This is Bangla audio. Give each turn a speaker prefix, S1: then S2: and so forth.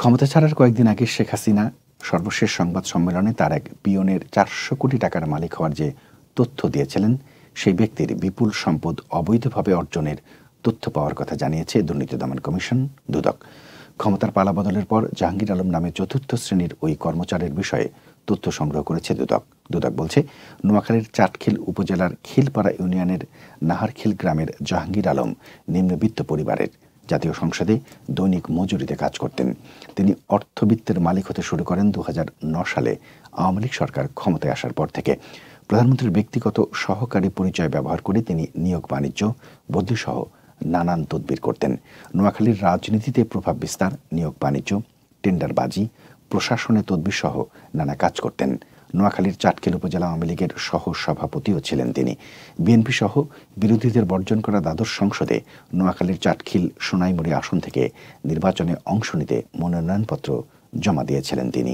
S1: ক্ষমতা ছাড়ার কয়েকদিন আগে শেখ হাসিনা সর্বশেষ সংবাদ সম্মেলনে তার এক পিয়নের 400 কোটি টাকার মালিক হওয়ার যে তথ্য দিয়েছিলেন, সেই ব্যক্তির বিপুল সম্পদ অবৈধভাবে অর্জনের তথ্য পাওয়ার কথা জানিয়েছে দুর্নীতি দমন কমিশন দুদক। ক্ষমতার পালাবদলের পর জাহাঙ্গীর আলম নামে চতুর্থ শ্রেণীর ওই কর্মচারীর বিষয়ে তথ্য সংগ্রহ করেছে দুদক। দুদক বলছে, নোয়াখালীর চাটখিল উপজেলার খিলপাড়া ইউনিয়নের নাহারখিল গ্রামের জাহাঙ্গীর আলম নিম্নবিত্ত পরিবারের। জাতীয় সংসদে দৈনিক মজুরিতে কাজ করতেন। তিনি অর্থবিত্তের মালিক হতে শুরু করেন 2009 সালে আওয়ামী লীগ সরকার ক্ষমতায় আসার পর থেকে। প্রধানমন্ত্রীর ব্যক্তিগত সহকারী পরিচয় ব্যবহার করে তিনি নিয়োগ বাণিজ্য, বদলিসহ নানান তদবির করতেন। নোয়াখালীর রাজনীতিতে প্রভাব বিস্তার, নিয়োগ বাণিজ্য, টেন্ডারবাজি, প্রশাসনে তদবির সহ নানা কাজ করতেন। নোয়াখালীর চাটখিল উপজেলা আওয়ামী লীগের সহ সভাপতিও ছিলেন তিনি। বিএনপি সহ বিরোধীদের বর্জন করা দ্বাদশ সংসদে নোয়াখালীর চাটখিল সোনাইমুড়ি আসন থেকে নির্বাচনে অংশ নিতে মনোনয়নপত্র জমা দিয়েছিলেন তিনি।